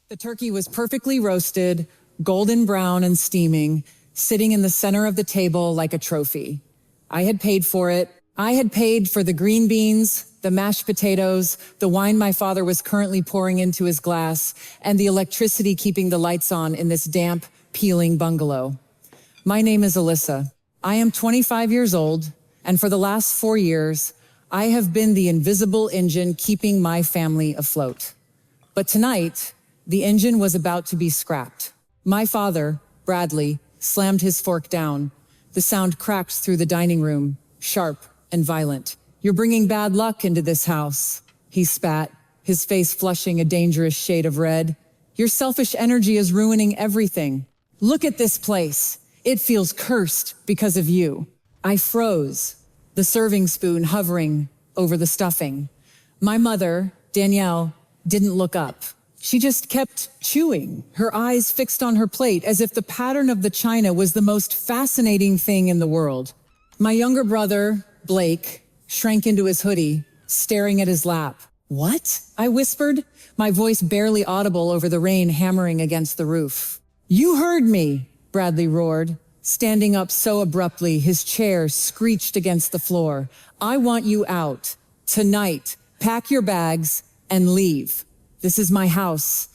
The turkey was perfectly roasted, golden brown and steaming, sitting in the center of the table like a trophy. I had paid for it. I had paid for the green beans, the mashed potatoes, the wine my father was currently pouring into his glass, and the electricity keeping the lights on in this damp, peeling bungalow. My name is Alyssa. I am 25 years old, and for the last 4 years, I have been the invisible engine keeping my family afloat. But tonight, the engine was about to be scrapped. My father, Bradley, slammed his fork down. The sound cracked through the dining room, sharp and violent. "You're bringing bad luck into this house," he spat, his face flushing a dangerous shade of red. "Your selfish energy is ruining everything. Look at this place. It feels cursed because of you." I froze, the serving spoon hovering over the stuffing. My mother, Danielle, didn't look up. She just kept chewing, her eyes fixed on her plate as if the pattern of the china was the most fascinating thing in the world. My younger brother, Blake, shrank into his hoodie, staring at his lap. "What?" I whispered, my voice barely audible over the rain hammering against the roof. "You heard me," Bradley roared, standing up so abruptly his chair screeched against the floor. "I want you out. Tonight. Pack your bags and leave. This is my house,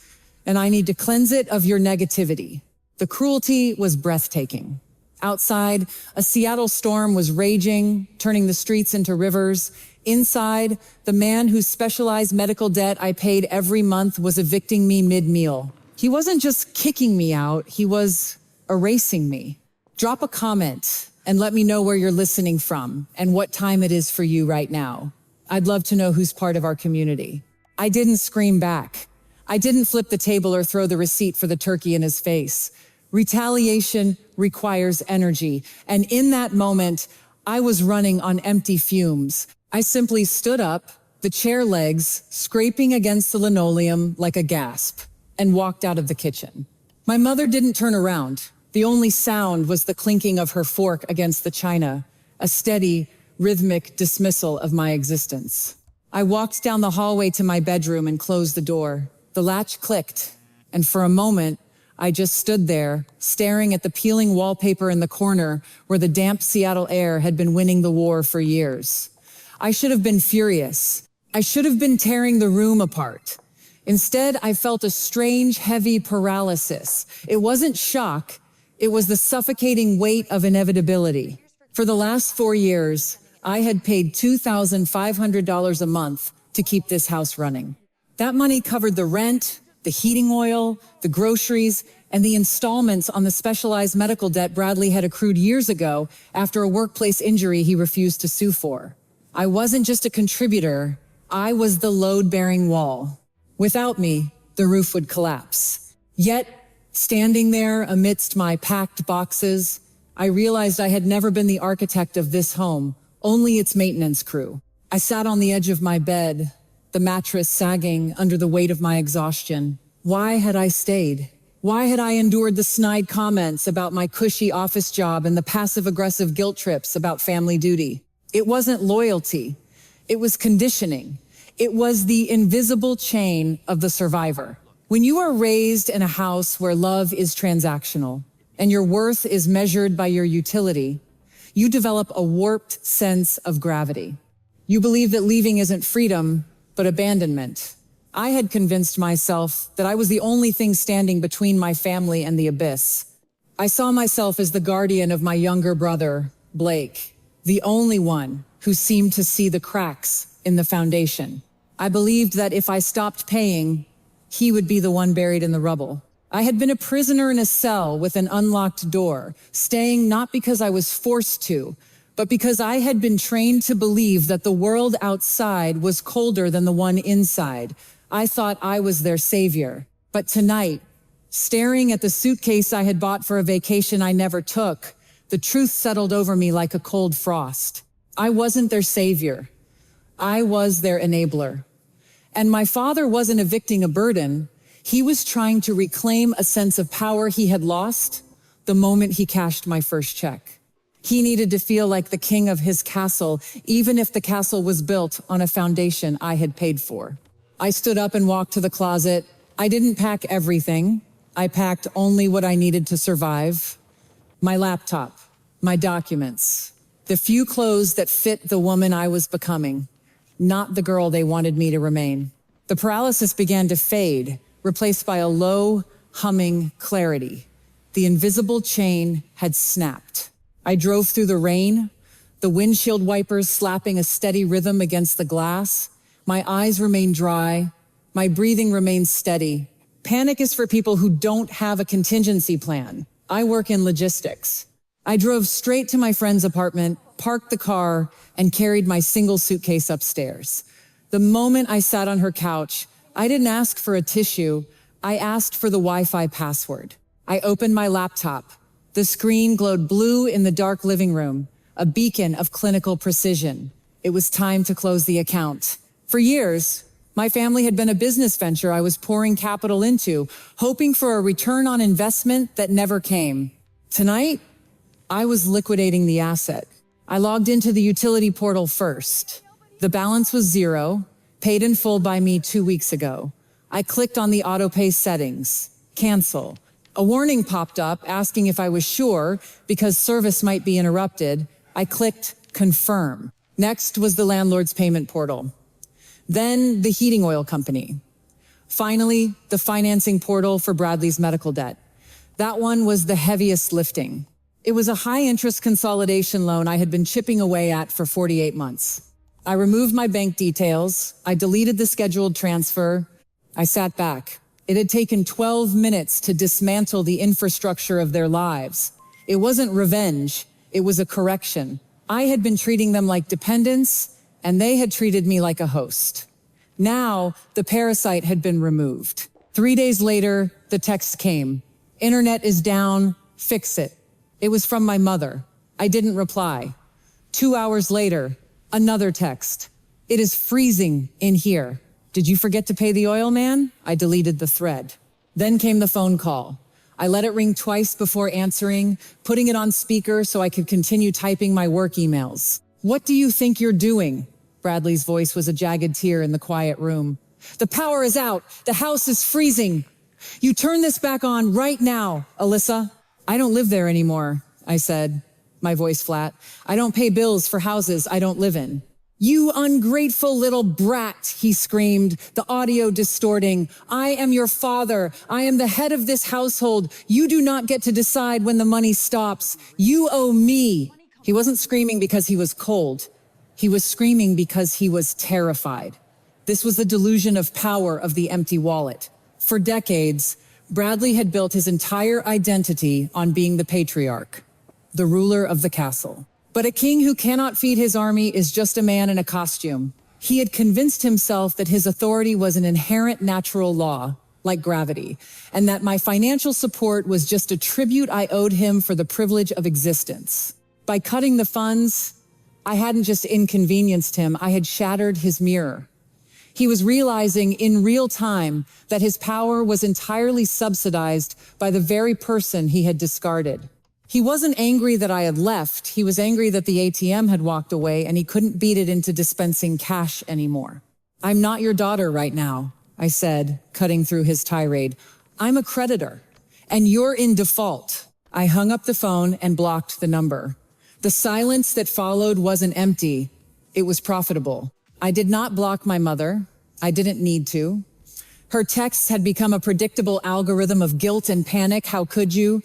and I need to cleanse it of your negativity." The cruelty was breathtaking. Outside, a Seattle storm was raging, turning the streets into rivers. Inside, the man whose specialized medical debt I paid every month was evicting me mid-meal. He wasn't just kicking me out, he was erasing me. Drop a comment and let me know where you're listening from and what time it is for you right now. I'd love to know who's part of our community. I didn't scream back. I didn't flip the table or throw the receipt for the turkey in his face. Retaliation requires energy, and in that moment, I was running on empty fumes. I simply stood up, the chair legs scraping against the linoleum like a gasp, and walked out of the kitchen. My mother didn't turn around. The only sound was the clinking of her fork against the china, a steady, rhythmic dismissal of my existence. I walked down the hallway to my bedroom and closed the door. The latch clicked, and for a moment, I just stood there, staring at the peeling wallpaper in the corner where the damp Seattle air had been winning the war for years. I should have been furious. I should have been tearing the room apart. Instead, I felt a strange, heavy paralysis. It wasn't shock, it was the suffocating weight of inevitability. For the last 4 years, I had paid $2,500 a month to keep this house running. That money covered the rent, the heating oil, the groceries, and the installments on the specialized medical debt Bradley had accrued years ago after a workplace injury he refused to sue for. I wasn't just a contributor, I was the load-bearing wall. Without me, the roof would collapse. Yet, standing there amidst my packed boxes, I realized I had never been the architect of this home, only its maintenance crew. I sat on the edge of my bed, the mattress sagging under the weight of my exhaustion. Why had I stayed? Why had I endured the snide comments about my cushy office job and the passive-aggressive guilt trips about family duty? It wasn't loyalty. It was conditioning. It was the invisible chain of the survivor. When you are raised in a house where love is transactional and your worth is measured by your utility, you develop a warped sense of gravity. You believe that leaving isn't freedom, but abandonment. I had convinced myself that I was the only thing standing between my family and the abyss. I saw myself as the guardian of my younger brother, Blake, the only one who seemed to see the cracks in the foundation. I believed that if I stopped paying, he would be the one buried in the rubble. I had been a prisoner in a cell with an unlocked door, staying not because I was forced to, but because I had been trained to believe that the world outside was colder than the one inside. I thought I was their savior. But tonight, staring at the suitcase I had bought for a vacation I never took, the truth settled over me like a cold frost. I wasn't their savior. I was their enabler. And my father wasn't evicting a burden. He was trying to reclaim a sense of power he had lost the moment he cashed my first check. He needed to feel like the king of his castle, even if the castle was built on a foundation I had paid for. I stood up and walked to the closet, I didn't pack everything. I packed only what I needed to survive. My laptop, my documents, the few clothes that fit the woman I was becoming, not the girl they wanted me to remain. The paralysis began to fade, replaced by a low, humming clarity. The invisible chain had snapped. I drove through the rain, the windshield wipers slapping a steady rhythm against the glass. My eyes remained dry. My breathing remained steady. Panic is for people who don't have a contingency plan. I work in logistics. I drove straight to my friend's apartment, parked the car, and carried my single suitcase upstairs. The moment I sat on her couch, I didn't ask for a tissue. I asked for the Wi-Fi password. I opened my laptop. The screen glowed blue in the dark living room, a beacon of clinical precision. It was time to close the account. For years, my family had been a business venture I was pouring capital into, hoping for a return on investment that never came. Tonight, I was liquidating the asset. I logged into the utility portal first. The balance was zero, paid in full by me 2 weeks ago. I clicked on the auto-pay settings, cancel. A warning popped up asking if I was sure because service might be interrupted. I clicked confirm. Next was the landlord's payment portal. Then the heating oil company. Finally, the financing portal for Bradley's medical debt. That one was the heaviest lifting. It was a high-interest consolidation loan I had been chipping away at for 48 months. I removed my bank details. I deleted the scheduled transfer. I sat back. It had taken 12 minutes to dismantle the infrastructure of their lives. It wasn't revenge. It was a correction. I had been treating them like dependents, and they had treated me like a host. Now, the parasite had been removed. 3 days later, the text came. Internet is down, fix it. It was from my mother. I didn't reply. 2 hours later, another text. It is freezing in here. Did you forget to pay the oil man? I deleted the thread. Then came the phone call. I let it ring twice before answering, putting it on speaker so I could continue typing my work emails. What do you think you're doing? Bradley's voice was a jagged tear in the quiet room. The power is out. The house is freezing. You turn this back on right now, Alyssa. I don't live there anymore, I said, my voice flat. I don't pay bills for houses I don't live in. You ungrateful little brat, he screamed, the audio distorting. I am your father. I am the head of this household. You do not get to decide when the money stops. You owe me. He wasn't screaming because he was cold. He was screaming because he was terrified. This was the delusion of power of the empty wallet. For decades, Bradley had built his entire identity on being the patriarch, the ruler of the castle. But a king who cannot feed his army is just a man in a costume. He had convinced himself that his authority was an inherent natural law, like gravity, and that my financial support was just a tribute I owed him for the privilege of existence. By cutting the funds, I hadn't just inconvenienced him, I had shattered his mirror. He was realizing in real time that his power was entirely subsidized by the very person he had discarded. He wasn't angry that I had left. He was angry that the ATM had walked away and he couldn't beat it into dispensing cash anymore. I'm not your daughter right now, I said, cutting through his tirade. I'm a creditor, and you're in default. I hung up the phone and blocked the number. The silence that followed wasn't empty. It was profitable. I did not block my mother. I didn't need to. Her texts had become a predictable algorithm of guilt and panic. How could you?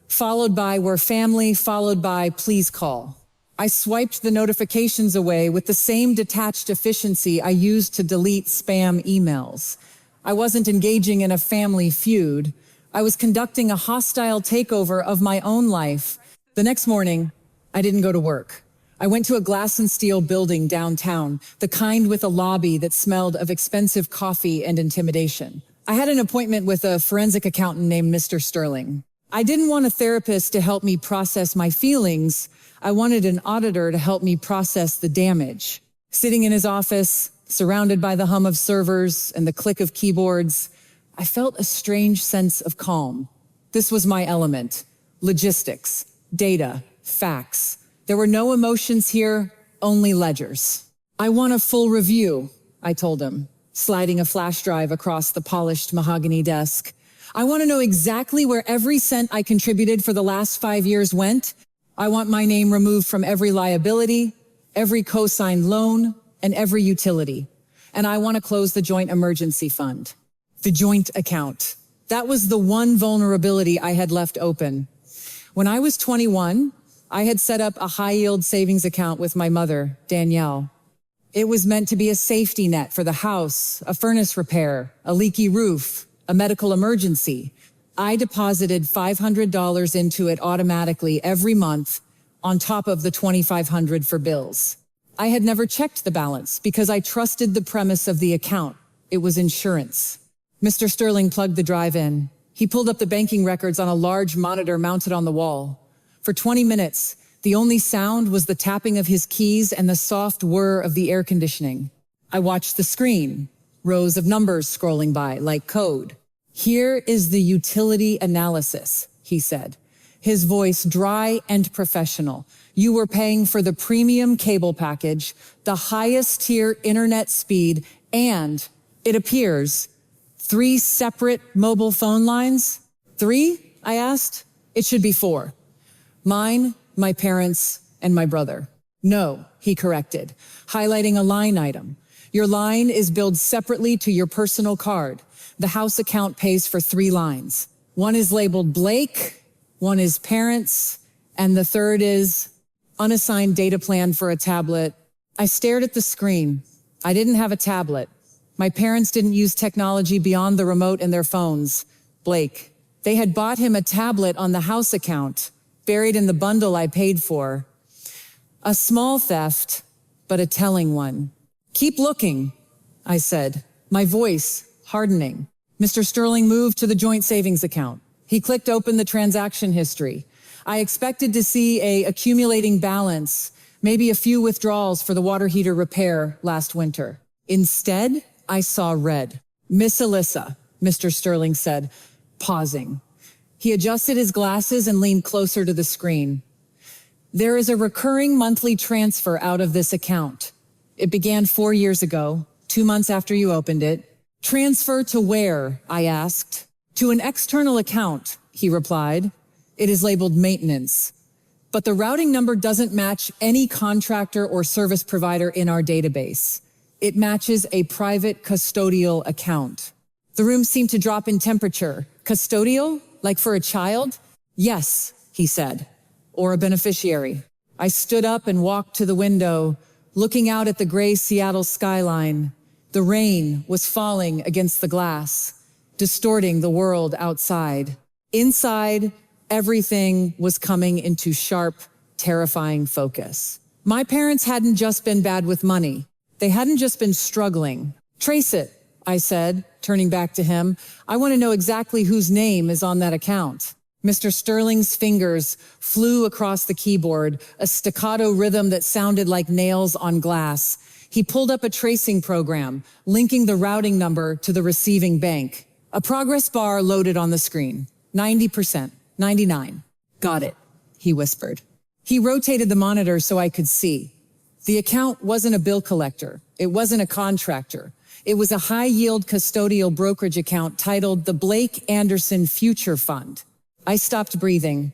Followed by we're family, followed by please call. I swiped the notifications away with the same detached efficiency I used to delete spam emails. I wasn't engaging in a family feud. I was conducting a hostile takeover of my own life. The next morning, I didn't go to work. I went to a glass and steel building downtown, the kind with a lobby that smelled of expensive coffee and intimidation. I had an appointment with a forensic accountant named Mr. Sterling. I didn't want a therapist to help me process my feelings. I wanted an auditor to help me process the damage. Sitting in his office, surrounded by the hum of servers and the click of keyboards, I felt a strange sense of calm. This was my element. Logistics, data, facts. There were no emotions here, only ledgers. I want a full review, I told him. sliding a flash drive across the polished mahogany desk. I want to know exactly where every cent I contributed for the last 5 years went. I want my name removed from every liability, every co-signed loan, and every utility. And I want to close the joint emergency fund. The joint account. That was the one vulnerability I had left open. When I was 21, I had set up a high-yield savings account with my mother, Danielle. It was meant to be a safety net for the house, a furnace repair, a leaky roof, a medical emergency. I deposited $500 into it automatically every month on top of the $2,500 for bills. I had never checked the balance because I trusted the premise of the account. It was insurance. Mr. Sterling plugged the drive in. He pulled up the banking records on a large monitor mounted on the wall. For 20 minutes, the only sound was the tapping of his keys and the soft whir of the air conditioning. I watched the screen, rows of numbers scrolling by like code. Here is the utility analysis, he said, his voice dry and professional. You were paying for the premium cable package, the highest tier internet speed, and, it appears, 3 separate mobile phone lines? 3? I asked. It should be 4. Mine, my parents, and my brother. No, he corrected, highlighting a line item. Your line is billed separately to your personal card. The house account pays for 3 lines. One is labeled Blake, one is parents, and the third is unassigned data plan for a tablet. I stared at the screen. I didn't have a tablet. My parents didn't use technology beyond the remote in their phones. Blake. They had bought him a tablet on the house account, buried in the bundle I paid for. A small theft, but a telling one. Keep looking, I said, my voice hardening. Mr. Sterling moved to the joint savings account. He clicked open the transaction history. I expected to see a accumulating balance, maybe a few withdrawals for the water heater repair last winter. Instead, I saw red. Miss Alyssa, Mr. Sterling said, pausing. He adjusted his glasses and leaned closer to the screen. There is a recurring monthly transfer out of this account. It began 4 years ago, 2 months after you opened it. Transfer to where? I asked. To an external account, he replied. It is labeled maintenance. But the routing number doesn't match any contractor or service provider in our database. It matches a private custodial account. The room seemed to drop in temperature. Custodial? Like for a child? Yes, he said. Or a beneficiary. I stood up and walked to the window, looking out at the gray Seattle skyline. The rain was falling against the glass, distorting the world outside. Inside, everything was coming into sharp, terrifying focus. My parents hadn't just been bad with money. They hadn't just been struggling. Trace it, I said, turning back to him. I want to know exactly whose name is on that account. Mr. Sterling's fingers flew across the keyboard, a staccato rhythm that sounded like nails on glass. He pulled up a tracing program, linking the routing number to the receiving bank. A progress bar loaded on the screen. 90%, 99. Got it, he whispered. He rotated the monitor so I could see. The account wasn't a bill collector. It wasn't a contractor. It was a high-yield custodial brokerage account titled the Blake Anderson Future Fund. I stopped breathing.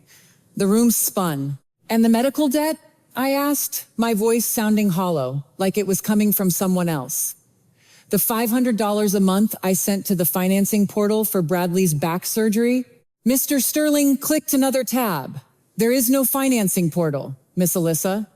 The room spun. And the medical debt? I asked, my voice sounding hollow, like it was coming from someone else. The $500 a month I sent to the financing portal for Bradley's back surgery? Mr. Sterling clicked another tab. There is no financing portal, Miss Alyssa.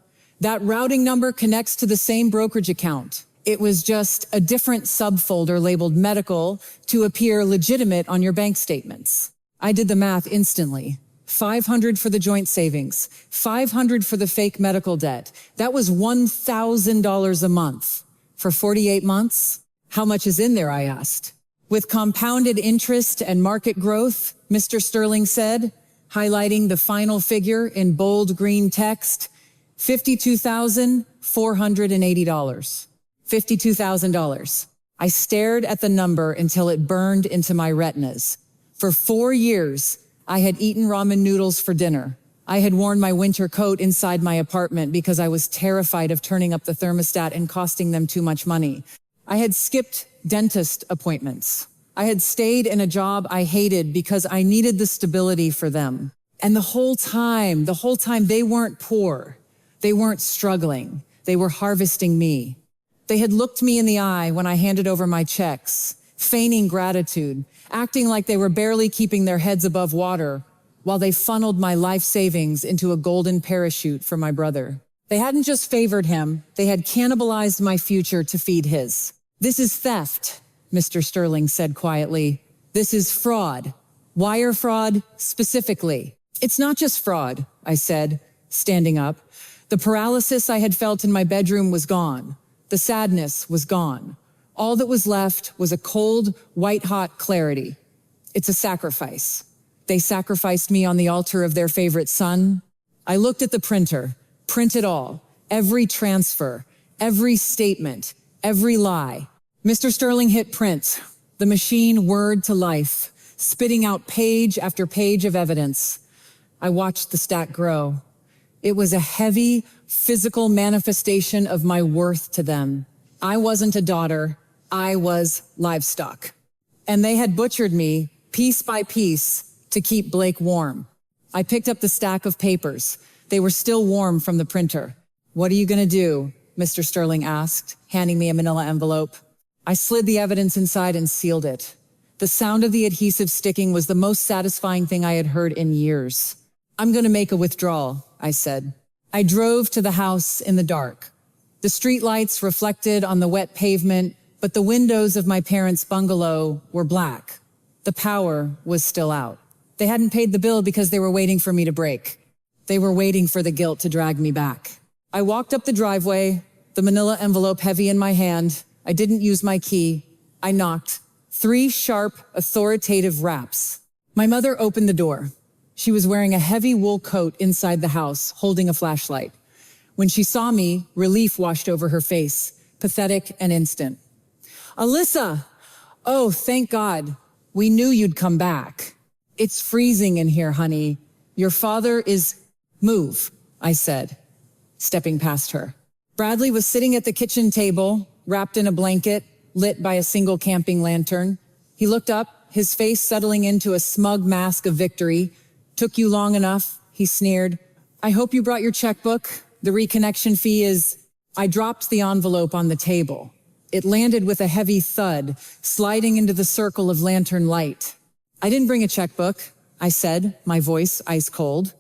That routing number connects to the same brokerage account. It was just a different subfolder labeled medical to appear legitimate on your bank statements. I did the math instantly. $500 for the joint savings, $500 for the fake medical debt. That was $1,000 a month. For 48 months? How much is in there, I asked. With compounded interest and market growth, Mr. Sterling said, highlighting the final figure in bold green text, $52,480. $52,000. I stared at the number until it burned into my retinas. For 4 years, I had eaten ramen noodles for dinner. I had worn my winter coat inside my apartment because I was terrified of turning up the thermostat and costing them too much money. I had skipped dentist appointments. I had stayed in a job I hated because I needed the stability for them. And the whole time, they weren't poor. They weren't struggling. They were harvesting me. They had looked me in the eye when I handed over my checks, feigning gratitude, acting like they were barely keeping their heads above water while they funneled my life savings into a golden parachute for my brother. They hadn't just favored him, they had cannibalized my future to feed his. This is theft, Mr. Sterling said quietly. This is fraud. Wire fraud, specifically. It's not just fraud, I said, standing up. The paralysis I had felt in my bedroom was gone. The sadness was gone. All that was left was a cold, white-hot clarity. It's a sacrifice. They sacrificed me on the altar of their favorite son. I looked at the printer. Print it all. Every transfer. Every statement. Every lie. Mr. Sterling hit print. The machine whirred to life, spitting out page after page of evidence. I watched the stack grow. It was a heavy, physical manifestation of my worth to them. I wasn't a daughter. I was livestock. And they had butchered me, piece by piece, to keep Blake warm. I picked up the stack of papers. They were still warm from the printer. What are you going to do? Mr. Sterling asked, handing me a manila envelope. I slid the evidence inside and sealed it. The sound of the adhesive sticking was the most satisfying thing I had heard in years. I'm going to make a withdrawal, I said. I drove to the house in the dark. The streetlights reflected on the wet pavement, but the windows of my parents' bungalow were black. The power was still out. They hadn't paid the bill because they were waiting for me to break. They were waiting for the guilt to drag me back. I walked up the driveway, the manila envelope heavy in my hand. I didn't use my key. I knocked. 3 sharp, authoritative raps. My mother opened the door. She was wearing a heavy wool coat inside the house, holding a flashlight. When she saw me, relief washed over her face, pathetic and instant. Alyssa! Oh, thank God. We knew you'd come back. It's freezing in here, honey. Your father is... Move, I said, stepping past her. Bradley was sitting at the kitchen table, wrapped in a blanket, lit by a single camping lantern. He looked up, his face settling into a smug mask of victory. Took you long enough, he sneered. I hope you brought your checkbook. The reconnection fee is... I dropped the envelope on the table. It landed with a heavy thud, sliding into the circle of lantern light. I didn't bring a checkbook, I said, my voice ice cold.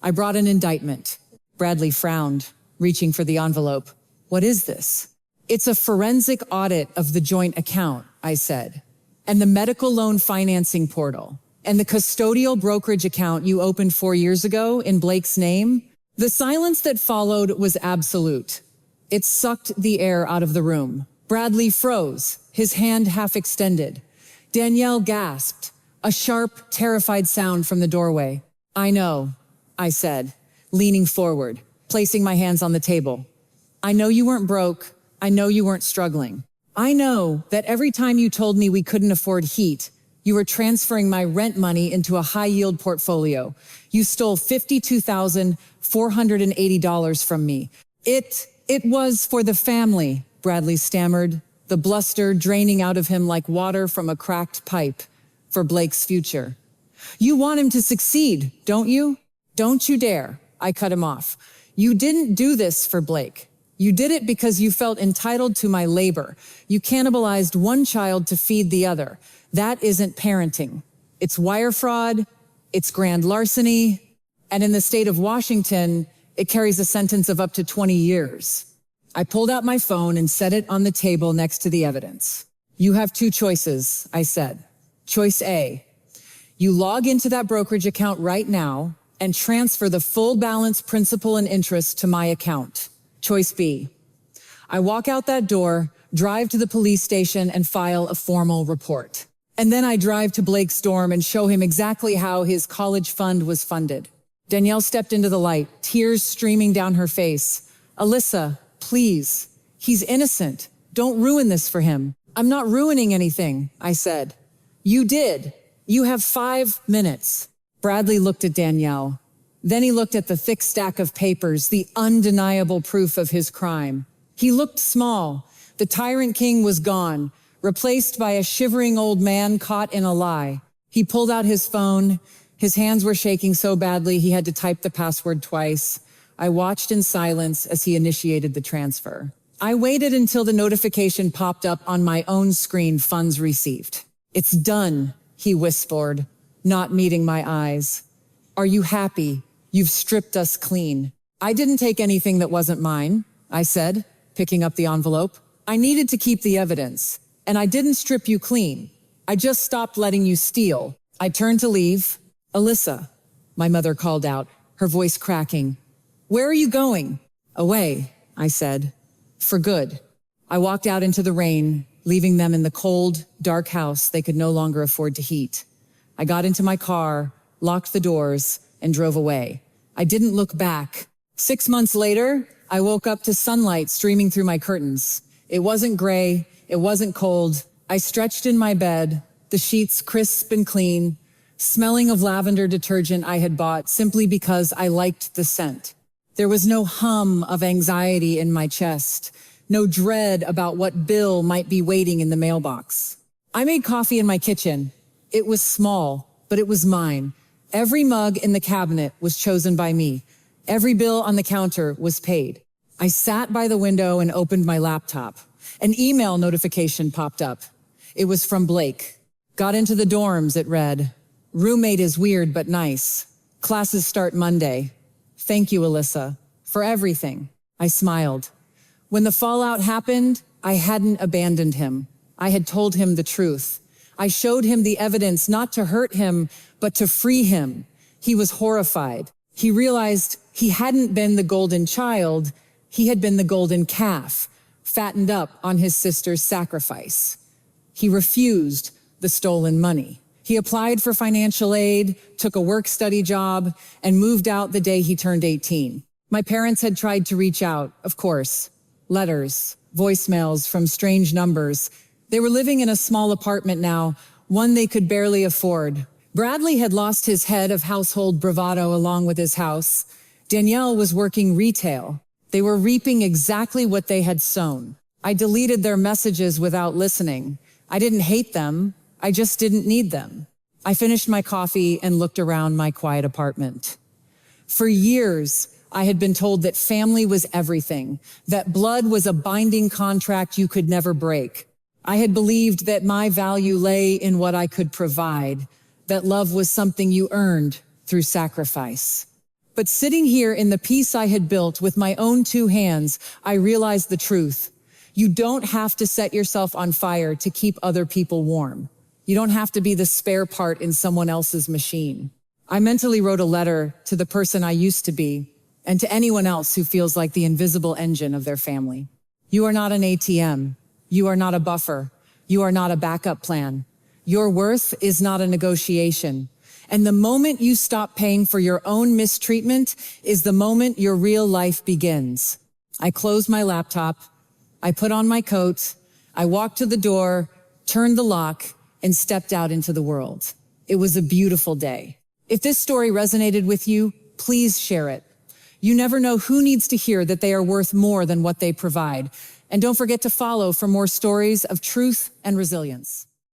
I brought an indictment. Bradley frowned, reaching for the envelope. What is this? It's a forensic audit of the joint account, I said, and the medical loan financing portal. And the custodial brokerage account you opened 4 years ago in Blake's name? The silence that followed was absolute. It sucked the air out of the room. Bradley froze, his hand half extended. Danielle gasped, a sharp, terrified sound from the doorway. I know, I said, leaning forward, placing my hands on the table. I know you weren't broke. I know you weren't struggling. I know that every time you told me we couldn't afford heat, you were transferring my rent money into a high-yield portfolio. You stole $52,480 from me. It was for the family, Bradley stammered, the bluster draining out of him like water from a cracked pipe, for Blake's future. You want him to succeed, don't you? Don't you dare, I cut him off. You didn't do this for Blake. You did it because you felt entitled to my labor. You cannibalized one child to feed the other. That isn't parenting. It's wire fraud, it's grand larceny, and in the state of Washington, it carries a sentence of up to 20 years. I pulled out my phone and set it on the table next to the evidence. You have 2 choices, I said. Choice A, you log into that brokerage account right now and transfer the full balance, principal, and interest to my account. Choice B, I walk out that door, drive to the police station, and file a formal report. And then I drive to Blake's dorm and show him exactly how his college fund was funded. Danielle stepped into the light, tears streaming down her face. Alyssa, please. He's innocent. Don't ruin this for him. I'm not ruining anything, I said. You did. You have 5 minutes. Bradley looked at Danielle. Then he looked at the thick stack of papers, the undeniable proof of his crime. He looked small, The tyrant king was gone, replaced by a shivering old man caught in a lie. He pulled out his phone. His hands were shaking so badly he had to type the password twice. I watched in silence as he initiated the transfer. I waited until the notification popped up on my own screen, funds received. "It's done," he whispered, not meeting my eyes. "Are you happy? You've stripped us clean." "I didn't take anything that wasn't mine," I said, picking up the envelope. "I needed to keep the evidence, and I didn't strip you clean. I just stopped letting you steal." I turned to leave. "Alyssa," my mother called out, her voice cracking. "Where are you going?" "Away," I said. "For good." I walked out into the rain, leaving them in the cold, dark house they could no longer afford to heat. I got into my car, locked the doors, and drove away. I didn't look back. 6 months later, I woke up to sunlight streaming through my curtains. It wasn't gray, it wasn't cold. I stretched in my bed, the sheets crisp and clean, smelling of lavender detergent I had bought simply because I liked the scent. There was no hum of anxiety in my chest, no dread about what bill might be waiting in the mailbox. I made coffee in my kitchen. It was small, but it was mine. Every mug in the cabinet was chosen by me. Every bill on the counter was paid. I sat by the window and opened my laptop. An email notification popped up. It was from Blake. "Got into the dorms," it read. "Roommate is weird but nice. Classes start Monday. Thank you, Alyssa, for everything." I smiled. When the fallout happened, I hadn't abandoned him. I had told him the truth. I showed him the evidence not to hurt him, but to free him. He was horrified. He realized he hadn't been the golden child, he had been the golden calf, fattened up on his sister's sacrifice. He refused the stolen money. He applied for financial aid, took a work-study job, and moved out the day he turned 18. My parents had tried to reach out, of course. Letters, voicemails from strange numbers. They were living in a small apartment now, one they could barely afford. Bradley had lost his head of household bravado along with his house. Danielle was working retail. They were reaping exactly what they had sown. I deleted their messages without listening. I didn't hate them. I just didn't need them. I finished my coffee and looked around my quiet apartment. For years, I had been told that family was everything, that blood was a binding contract you could never break. I had believed that my value lay in what I could provide, that love was something you earned through sacrifice. But sitting here in the peace I had built with my own 2 hands, I realized the truth. You don't have to set yourself on fire to keep other people warm. You don't have to be the spare part in someone else's machine. I mentally wrote a letter to the person I used to be, and to anyone else who feels like the invisible engine of their family. You are not an ATM. You are not a buffer. You are not a backup plan. Your worth is not a negotiation. And the moment you stop paying for your own mistreatment is the moment your real life begins. I closed my laptop. I put on my coat. I walked to the door, turned the lock, and stepped out into the world. It was a beautiful day. If this story resonated with you, please share it. You never know who needs to hear that they are worth more than what they provide. And don't forget to follow for more stories of truth and resilience.